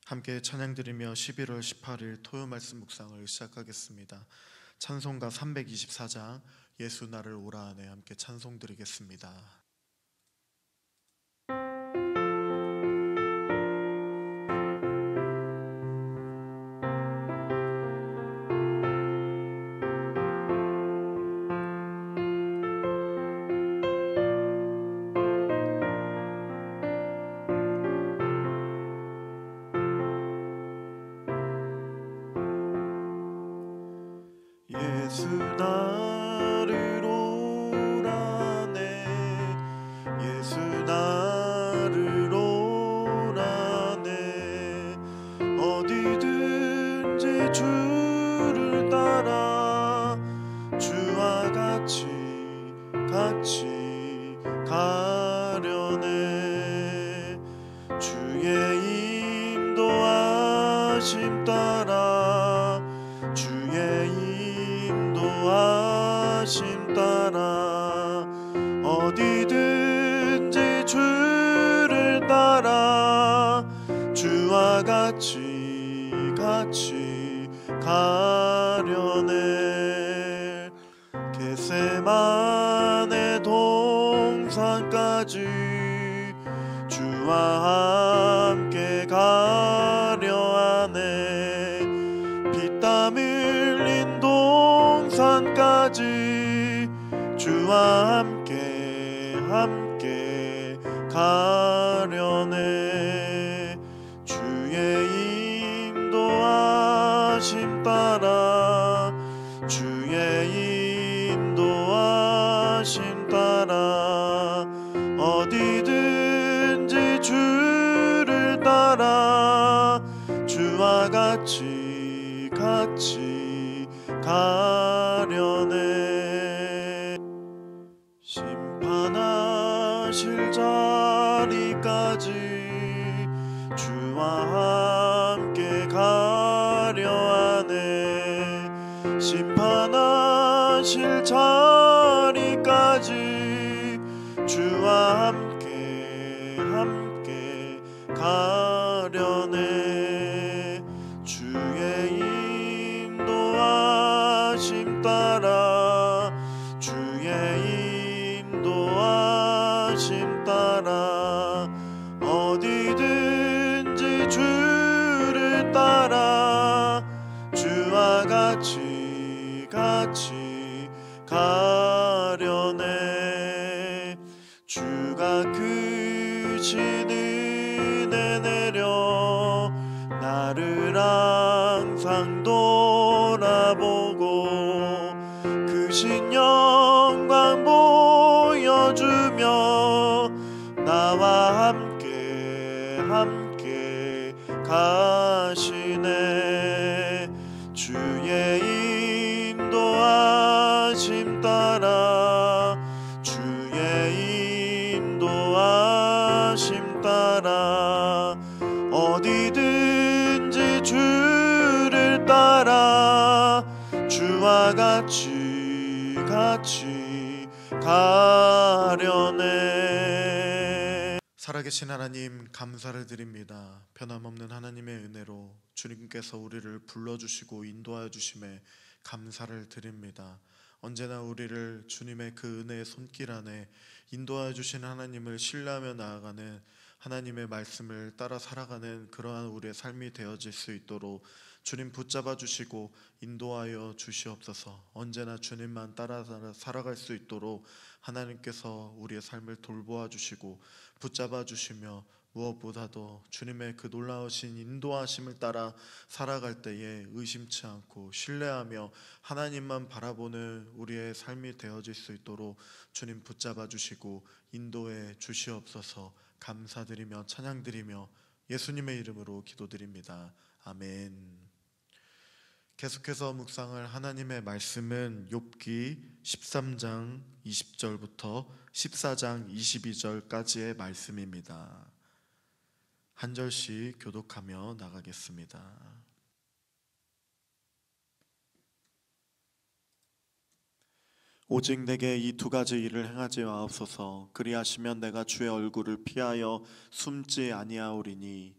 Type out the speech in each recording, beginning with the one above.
함께 찬양드리며 11월 18일 토요 말씀 묵상을 시작하겠습니다. 찬송가 324장 예수 나를 오라 하네 함께 찬송드리겠습니다. 예수 나를 오라네 예수 나를 오라네 어디든지 주를 따라 주와 같이 가려네 주의 인도하심 따라 주의 인도하심 따라 어디든지 주를 따라 주와 같이 가려네 겟세마네 동산까지 주와 함께 가려 하네 피땀 흘린 동산까지 주와 함께 가려네 주의 인도하심 따라 주의 인도하심 따라 어디든지 주를 따라 주와 같이 가려네 심판하실 자리까지 주와 함께 가려 하네 심판하실 자리까지 주와 함께 가려네 주의 인도하심 따라 주의 인도하심 따라 어디든지 주를 따라 주와 같이 가려네 주가 크신 은혜 내려 나를 항상 돌아보고 크신 영광 보여주며 나와 함께 가시네 주의 인도하심 따라 주의 인도하심 따라 어디든지 주를 따라 주와 같이 가려네 살아계신 하나님 감사를 드립니다. 변함없는 하나님의 은혜로 주님께서 우리를 불러주시고 인도하여 주심에 감사를 드립니다. 언제나 우리를 주님의 그 은혜의 손길 안에 인도하여 주신 하나님을 신뢰하며 나아가는 하나님의 말씀을 따라 살아가는 그러한 우리의 삶이 되어질 수 있도록 주님 붙잡아 주시고 인도하여 주시옵소서. 언제나 주님만 따라 살아갈 수 있도록 하나님께서 우리의 삶을 돌보아 주시고 붙잡아 주시며 무엇보다도 주님의 그 놀라우신 인도하심을 따라 살아갈 때에 의심치 않고 신뢰하며 하나님만 바라보는 우리의 삶이 되어질 수 있도록 주님 붙잡아 주시고 인도해 주시옵소서. 감사드리며 찬양드리며 예수님의 이름으로 기도드립니다. 아멘. 계속해서 묵상할 하나님의 말씀은 욥기 13장 20절부터 14장 22절까지의 말씀입니다. 한 절씩 교독하며 나가겠습니다. 오직 내게 이 두 가지 일을 행하지 마옵소서. 그리하시면 내가 주의 얼굴을 피하여 숨지 아니하오리니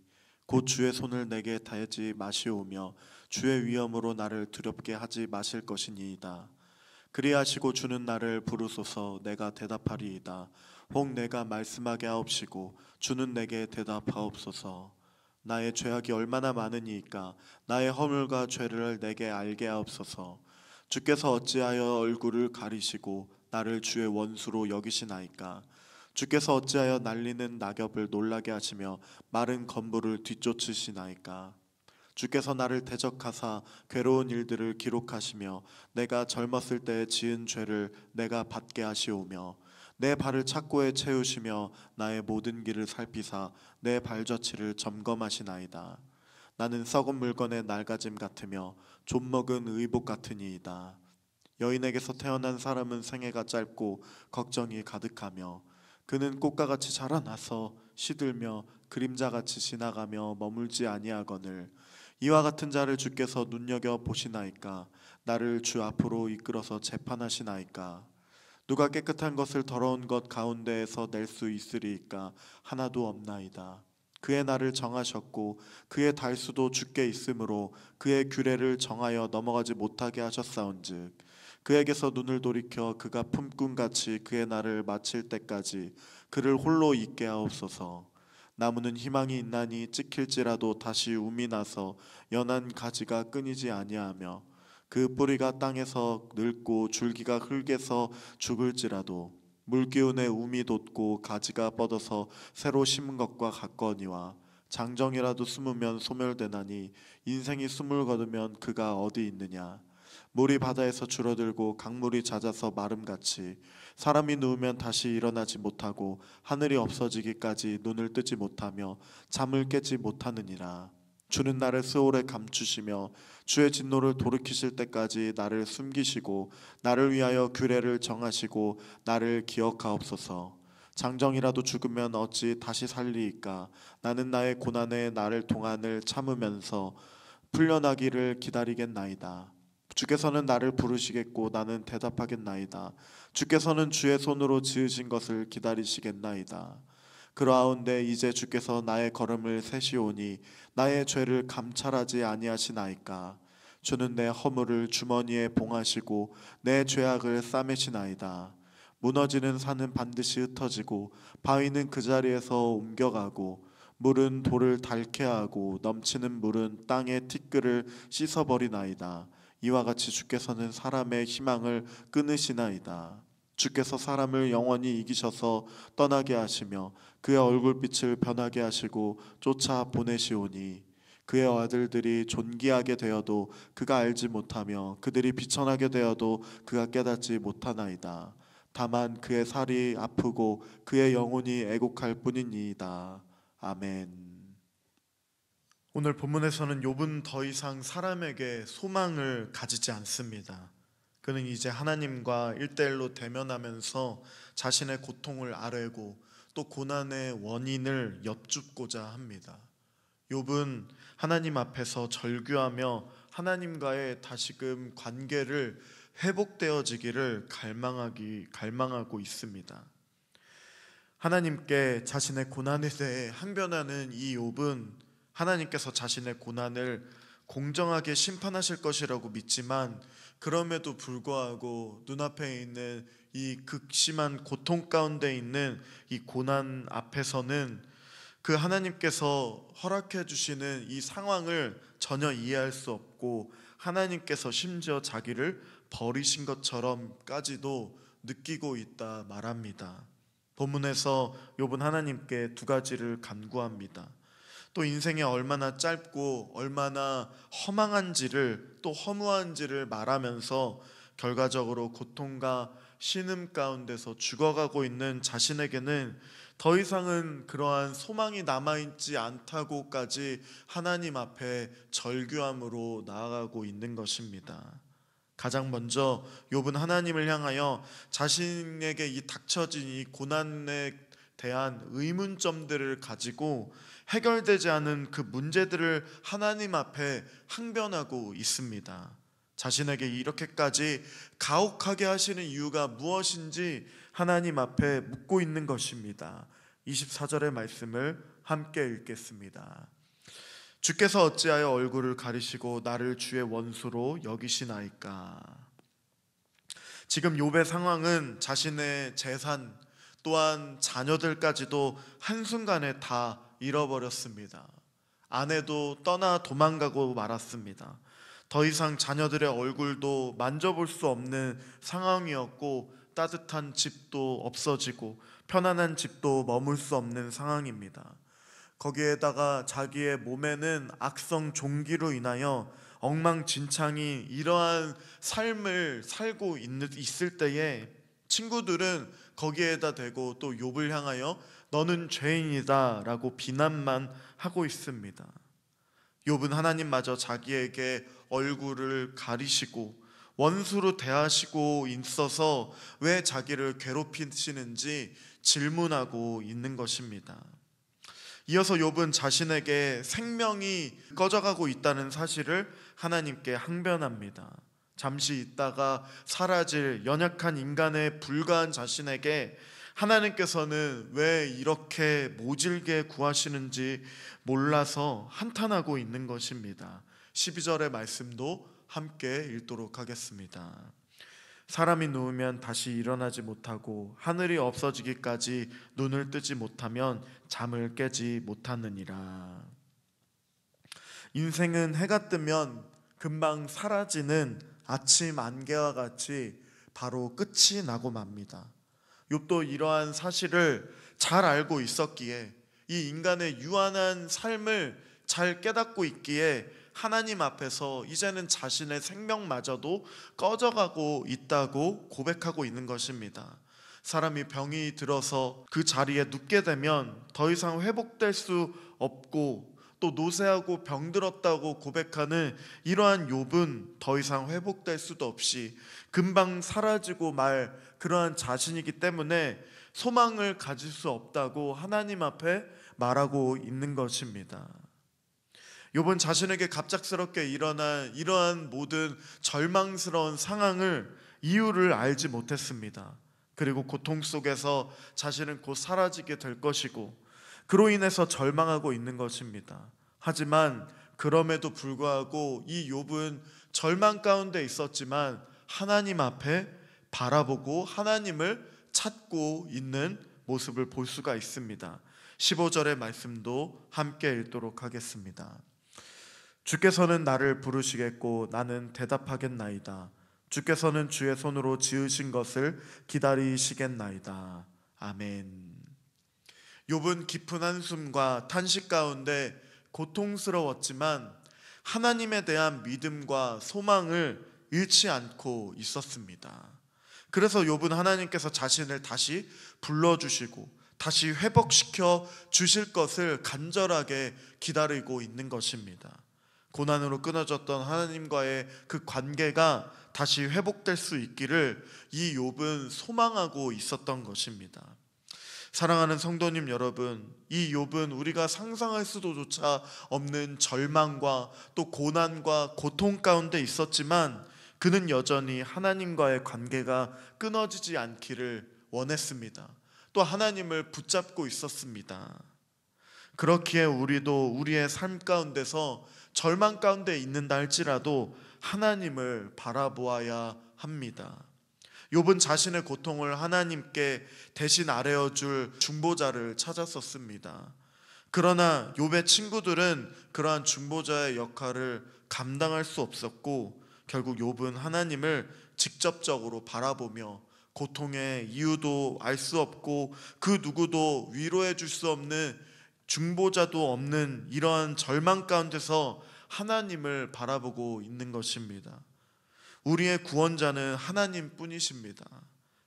곧 주의 손을 내게 대지 마시오며 주의 위엄으로 나를 두렵게 하지 마실 것이니이다. 그리하시고 주는 나를 부르소서. 내가 대답하리이다. 혹 내가 말씀하게 하옵시고 주는 내게 대답하옵소서. 나의 죄악이 얼마나 많으니이까 나의 허물과 죄를 내게 알게 하옵소서. 주께서 어찌하여 얼굴을 가리시고 나를 주의 원수로 여기시나이까. 주께서 어찌하여 날리는 낙엽을 놀라게 하시며 마른 건물을 뒤쫓으시나이까. 주께서 나를 대적하사 괴로운 일들을 기록하시며 내가 젊었을 때에 지은 죄를 내가 받게 하시오며 내 발을 착고에 채우시며 나의 모든 길을 살피사 내 발자취를 점검하시나이다. 나는 썩은 물건의 낡아짐 같으며 좀먹은 의복 같으니이다. 여인에게서 태어난 사람은 생애가 짧고 걱정이 가득하며 그는 꽃과 같이 자라나서 시들며 그림자같이 지나가며 머물지 아니하거늘 이와 같은 자를 주께서 눈여겨 보시나이까. 나를 주 앞으로 이끌어서 재판하시나이까. 누가 깨끗한 것을 더러운 것 가운데에서 낼 수 있으리이까. 하나도 없나이다. 그의 날을 정하셨고 그의 달수도 주께 있으므로 그의 규례를 정하여 넘어가지 못하게 하셨사온즉 그에게서 눈을 돌이켜 그가 품꾼같이 그의 날을 마칠 때까지 그를 홀로 있게 하옵소서. 나무는 희망이 있나니 찍힐지라도 다시 움이 나서 연한 가지가 끊이지 아니하며 그 뿌리가 땅에서 늙고 줄기가 흙에서 죽을지라도 물기운에 움이 돋고 가지가 뻗어서 새로 심은 것과 같거니와 장정이라도 숨으면 소멸되나니 인생이 숨을 거두면 그가 어디 있느냐. 물이 바다에서 줄어들고 강물이 잦아서 마름같이 사람이 누우면 다시 일어나지 못하고 하늘이 없어지기까지 눈을 뜨지 못하며 잠을 깨지 못하느니라. 주는 나를 스올에 감추시며 주의 진노를 돌이키실 때까지 나를 숨기시고 나를 위하여 규례를 정하시고 나를 기억하옵소서. 장정이라도 죽으면 어찌 다시 살리이까. 나는 나의 고난에 나를 동안을 참으면서 풀려나기를 기다리겠나이다. 주께서는 나를 부르시겠고 나는 대답하겠나이다. 주께서는 주의 손으로 지으신 것을 기다리시겠나이다. 그러하온데 이제 주께서 나의 걸음을 세시오니 나의 죄를 감찰하지 아니하시나이까. 주는 내 허물을 주머니에 봉하시고 내 죄악을 싸매시나이다. 무너지는 산은 반드시 흩어지고 바위는 그 자리에서 옮겨가고 물은 돌을 닳게 하고 넘치는 물은 땅의 티끌을 씻어버리나이다. 이와 같이 주께서는 사람의 희망을 끊으시나이다. 주께서 사람을 영원히 이기셔서 떠나게 하시며 그의 얼굴빛을 변하게 하시고 쫓아 보내시오니 그의 아들들이 존귀하게 되어도 그가 알지 못하며 그들이 비천하게 되어도 그가 깨닫지 못하나이다. 다만 그의 살이 아프고 그의 영혼이 애곡할 뿐이니이다. 아멘. 오늘 본문에서는 욥은 더 이상 사람에게 소망을 가지지 않습니다. 그는 이제 하나님과 일대일로 대면하면서 자신의 고통을 아뢰고 또 고난의 원인을 여쭙고자 합니다. 욥은 하나님 앞에서 절규하며 하나님과의 다시금 관계를 회복되어지기를 갈망하고 있습니다. 하나님께 자신의 고난에 대해 항변하는 이 욥은 하나님께서 자신의 고난을 공정하게 심판하실 것이라고 믿지만 그럼에도 불구하고 눈앞에 있는 이 극심한 고통 가운데 있는 이 고난 앞에서는 그 하나님께서 허락해 주시는 이 상황을 전혀 이해할 수 없고 하나님께서 심지어 자기를 버리신 것처럼까지도 느끼고 있다 말합니다. 본문에서 욥은 하나님께 두 가지를 간구합니다. 또 인생이 얼마나 짧고 얼마나 허망한지를 또 허무한지를 말하면서 결과적으로 고통과 신음 가운데서 죽어가고 있는 자신에게는 더 이상은 그러한 소망이 남아있지 않다고까지 하나님 앞에 절규함으로 나아가고 있는 것입니다. 가장 먼저 욥은 하나님을 향하여 자신에게 이 닥쳐진 이 고난에 대한 의문점들을 가지고 해결되지 않은 그 문제들을 하나님 앞에 항변하고 있습니다. 자신에게 이렇게까지 가혹하게 하시는 이유가 무엇인지 하나님 앞에 묻고 있는 것입니다. 24절의 말씀을 함께 읽겠습니다. 주께서 어찌하여 얼굴을 가리시고 나를 주의 원수로 여기시나이까. 지금 욥의 상황은 자신의 재산 또한 자녀들까지도 한순간에 다 잃어버렸습니다. 아내도 떠나 도망가고 말았습니다. 더 이상 자녀들의 얼굴도 만져볼 수 없는 상황이었고, 따뜻한 집도 없어지고 편안한 집도 머물 수 없는 상황입니다. 거기에다가 자기의 몸에는 악성 종기로 인하여 엉망진창이 이러한 삶을 살고 있을 때에 친구들은 거기에다 대고 또 욥을 향하여 너는 죄인이다 라고 비난만 하고 있습니다. 욥은 하나님마저 자기에게 얼굴을 가리시고 원수로 대하시고 있어서 왜 자기를 괴롭히시는지 질문하고 있는 것입니다. 이어서 욥은 자신에게 생명이 꺼져가고 있다는 사실을 하나님께 항변합니다. 잠시 있다가 사라질 연약한 인간에 불과한 자신에게 하나님께서는 왜 이렇게 모질게 구하시는지 몰라서 한탄하고 있는 것입니다. 12절의 말씀도 함께 읽도록 하겠습니다. 사람이 누우면 다시 일어나지 못하고 하늘이 없어지기까지 눈을 뜨지 못하면 잠을 깨지 못하느니라. 인생은 해가 뜨면 금방 사라지는 아침 안개와 같이 바로 끝이 나고 맙니다. 욥도 이러한 사실을 잘 알고 있었기에, 이 인간의 유한한 삶을 잘 깨닫고 있기에 하나님 앞에서 이제는 자신의 생명마저도 꺼져가고 있다고 고백하고 있는 것입니다. 사람이 병이 들어서 그 자리에 눕게 되면 더 이상 회복될 수 없고, 또 노쇠하고 병들었다고 고백하는 이러한 욥은 더 이상 회복될 수도 없이 금방 사라지고 말 그러한 자신이기 때문에 소망을 가질 수 없다고 하나님 앞에 말하고 있는 것입니다. 욥은 자신에게 갑작스럽게 일어난 이러한 모든 절망스러운 상황을, 이유를 알지 못했습니다. 그리고 고통 속에서 자신은 곧 사라지게 될 것이고 그로 인해서 절망하고 있는 것입니다. 하지만 그럼에도 불구하고 이 욥은 절망 가운데 있었지만 하나님 앞에 바라보고 하나님을 찾고 있는 모습을 볼 수가 있습니다. 15절의 말씀도 함께 읽도록 하겠습니다. 주께서는 나를 부르시겠고 나는 대답하겠나이다. 주께서는 주의 손으로 지으신 것을 기다리시겠나이다. 아멘. 욥은 깊은 한숨과 탄식 가운데 고통스러웠지만 하나님에 대한 믿음과 소망을 잃지 않고 있었습니다. 그래서 욥은 하나님께서 자신을 다시 불러주시고 다시 회복시켜 주실 것을 간절하게 기다리고 있는 것입니다. 고난으로 끊어졌던 하나님과의 그 관계가 다시 회복될 수 있기를 이 욥은 소망하고 있었던 것입니다. 사랑하는 성도님 여러분, 이 욥은 우리가 상상할 수도조차 없는 절망과 또 고난과 고통 가운데 있었지만 그는 여전히 하나님과의 관계가 끊어지지 않기를 원했습니다. 또 하나님을 붙잡고 있었습니다. 그렇기에 우리도 우리의 삶 가운데서 절망 가운데 있는다 할지라도 하나님을 바라보아야 합니다. 욥은 자신의 고통을 하나님께 대신 아뢰어줄 중보자를 찾았었습니다. 그러나 욥의 친구들은 그러한 중보자의 역할을 감당할 수 없었고 결국 욥은 하나님을 직접적으로 바라보며 고통의 이유도 알 수 없고 그 누구도 위로해 줄 수 없는, 중보자도 없는 이러한 절망 가운데서 하나님을 바라보고 있는 것입니다. 우리의 구원자는 하나님뿐이십니다.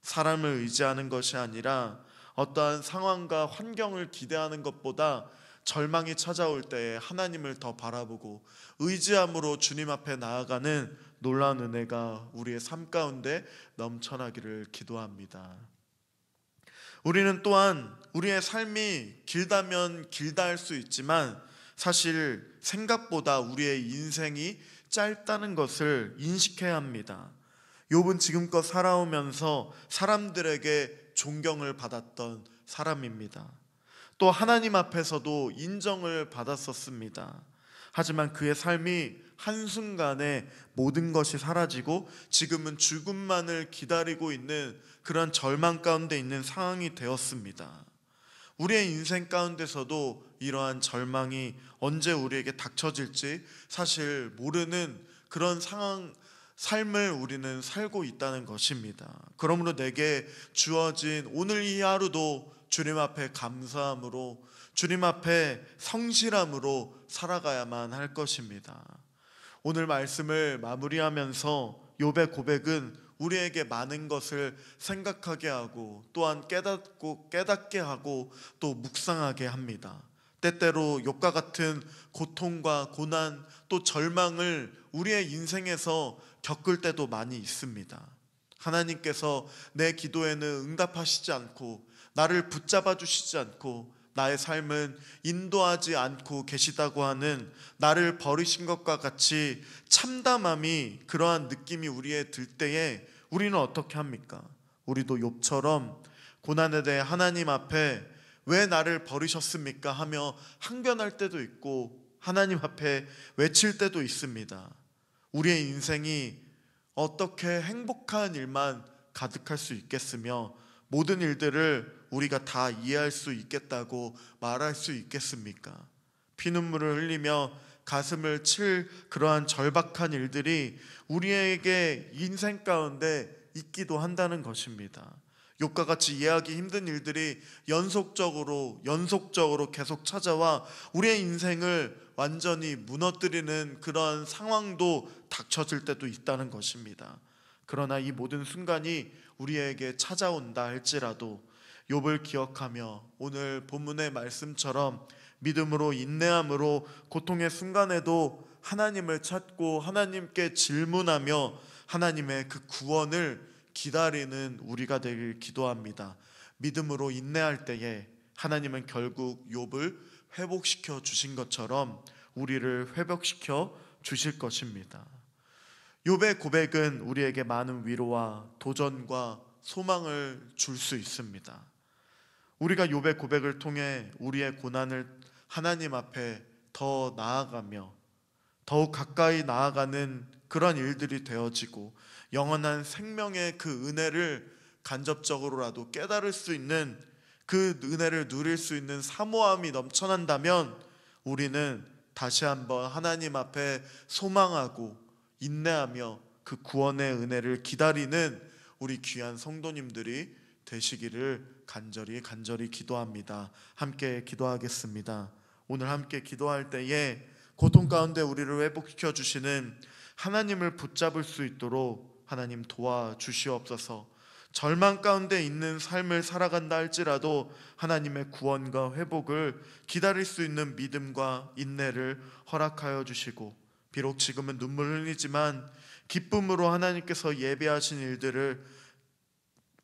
사람을 의지하는 것이 아니라 어떠한 상황과 환경을 기대하는 것보다 절망이 찾아올 때에 하나님을 더 바라보고 의지함으로 주님 앞에 나아가는 놀라운 은혜가 우리의 삶 가운데 넘쳐나기를 기도합니다. 우리는 또한 우리의 삶이 길다면 길다 할 수 있지만 사실 생각보다 우리의 인생이 짧다는 것을 인식해야 합니다. 욥은 지금껏 살아오면서 사람들에게 존경을 받았던 사람입니다. 또 하나님 앞에서도 인정을 받았었습니다. 하지만 그의 삶이 한순간에 모든 것이 사라지고 지금은 죽음만을 기다리고 있는 그런 절망 가운데 있는 상황이 되었습니다. 우리의 인생 가운데서도 이러한 절망이 언제 우리에게 닥쳐질지 사실 모르는 그런 삶을 우리는 살고 있다는 것입니다. 그러므로 내게 주어진 오늘 이 하루도 주님 앞에 감사함으로, 주님 앞에 성실함으로 살아가야만 할 것입니다. 오늘 말씀을 마무리하면서 욥의 고백은 우리에게 많은 것을 생각하게 하고 또한 깨닫게 하고 또 묵상하게 합니다. 때때로 욥과 같은 고통과 고난 또 절망을 우리의 인생에서 겪을 때도 많이 있습니다. 하나님께서 내 기도에는 응답하시지 않고 나를 붙잡아 주시지 않고 나의 삶은 인도하지 않고 계시다고 하는, 나를 버리신 것과 같이 참담함이, 그러한 느낌이 우리에 들 때에 우리는 어떻게 합니까? 우리도 욥처럼 고난에 대해 하나님 앞에 왜 나를 버리셨습니까? 하며 항변할 때도 있고 하나님 앞에 외칠 때도 있습니다. 우리의 인생이 어떻게 행복한 일만 가득할 수 있겠으며 모든 일들을 우리가 다 이해할 수 있겠다고 말할 수 있겠습니까? 피눈물을 흘리며 가슴을 칠 그러한 절박한 일들이 우리에게 인생 가운데 있기도 한다는 것입니다. 욥과 같이 이해하기 힘든 일들이 연속적으로 계속 찾아와 우리의 인생을 완전히 무너뜨리는 그런 상황도 닥쳐질 때도 있다는 것입니다. 그러나 이 모든 순간이 우리에게 찾아온다 할지라도 욥을 기억하며 오늘 본문의 말씀처럼 믿음으로 인내함으로 고통의 순간에도 하나님을 찾고 하나님께 질문하며 하나님의 그 구원을 기다리는 우리가 되길 기도합니다. 믿음으로 인내할 때에 하나님은 결국 욥을 회복시켜 주신 것처럼 우리를 회복시켜 주실 것입니다. 욥의 고백은 우리에게 많은 위로와 도전과 소망을 줄 수 있습니다. 우리가 욥의 고백을 통해 우리의 고난을 하나님 앞에 더 나아가며 더욱 가까이 나아가는 그런 일들이 되어지고 영원한 생명의 그 은혜를 간접적으로라도 깨달을 수 있는, 그 은혜를 누릴 수 있는 사모함이 넘쳐난다면 우리는 다시 한번 하나님 앞에 소망하고 인내하며 그 구원의 은혜를 기다리는 우리 귀한 성도님들이 되시기를 간절히 기도합니다. 함께 기도하겠습니다. 오늘 함께 기도할 때에 고통 가운데 우리를 회복시켜 주시는 하나님을 붙잡을 수 있도록 하나님 도와주시옵소서. 절망 가운데 있는 삶을 살아간다 할지라도 하나님의 구원과 회복을 기다릴 수 있는 믿음과 인내를 허락하여 주시고, 비록 지금은 눈물 흘리지만 기쁨으로 하나님께서 예배하신 일들을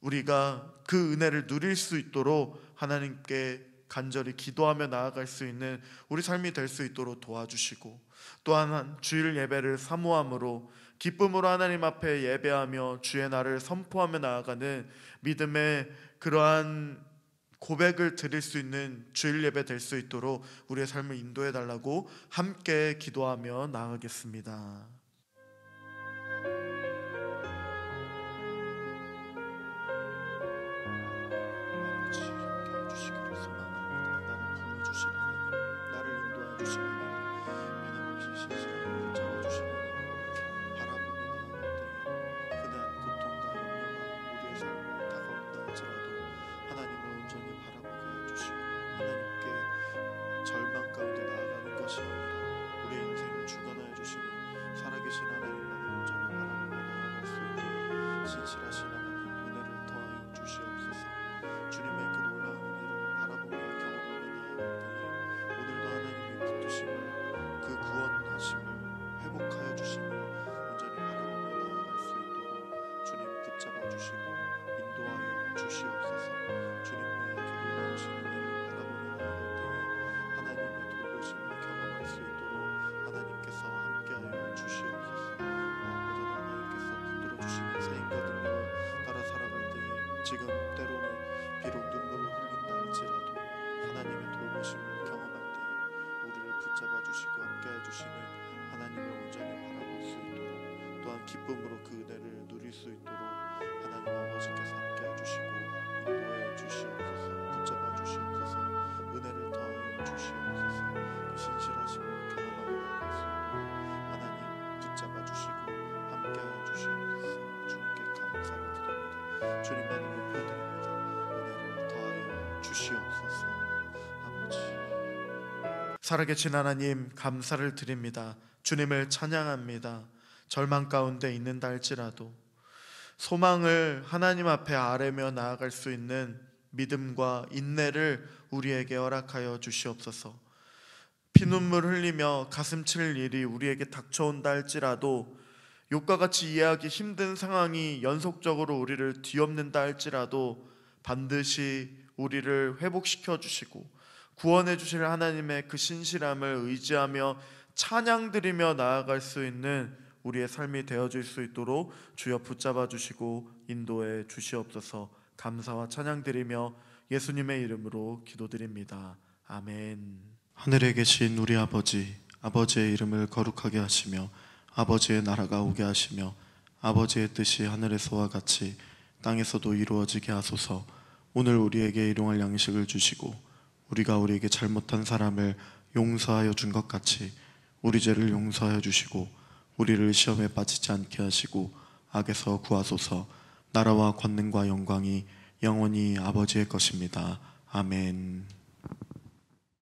우리가 그 은혜를 누릴 수 있도록 하나님께 간절히 기도하며 나아갈 수 있는 우리 삶이 될 수 있도록 도와주시고, 또한 주일 예배를 사모함으로 기쁨으로 하나님 앞에 예배하며 주의 날을 선포하며 나아가는 믿음의 그러한 고백을 드릴 수 있는 주일 예배 될 수 있도록 우리의 삶을 인도해 달라고 함께 기도하며 나아가겠습니다. 지금 때로는 비록 눈물을 흘린다 할지라도 하나님의 돌보심을 경험할 때 우리를 붙잡아 주시고 함께 해 주시고 기쁨으로 그 은혜를 누릴 수 있도록 하나님 아버지께서 함께해 주시고 인도해 주시옵소서. 붙잡아 주시옵소서. 은혜를 더하여 주시옵소서. 그 신실하시고 경험하는 하나님 붙잡아 주시고 함께해 주시옵소서. 주님께 감사를 드립니다. 주님만을 높여드립니다. 은혜를 더하여 주시옵소서. 아버지, 살아계신 하나님 감사를 드립니다. 주님을 찬양합니다. 절망 가운데 있는다 할지라도 소망을 하나님 앞에 아뢰며 나아갈 수 있는 믿음과 인내를 우리에게 허락하여 주시옵소서. 피눈물 흘리며 가슴 칠 일이 우리에게 닥쳐온다 할지라도 욕과 같이 이해하기 힘든 상황이 연속적으로 우리를 뒤엎는다 할지라도 반드시 우리를 회복시켜 주시고 구원해 주실 하나님의 그 신실함을 의지하며 찬양 드리며 나아갈 수 있는 우리의 삶이 되어질 수 있도록 주여 붙잡아 주시고 인도해 주시옵소서. 감사와 찬양 드리며 예수님의 이름으로 기도드립니다. 아멘. 하늘에 계신 우리 아버지, 아버지의 이름을 거룩하게 하시며 아버지의 나라가 오게 하시며 아버지의 뜻이 하늘에서와 같이 땅에서도 이루어지게 하소서. 오늘 우리에게 일용할 양식을 주시고 우리가 우리에게 잘못한 사람을 용서하여 준 것 같이 우리 죄를 용서하여 주시고 우리를 시험에 빠지지 않게 하시고 악에서 구하소서. 나라와 권능과 영광이 영원히 아버지의 것입니다. 아멘.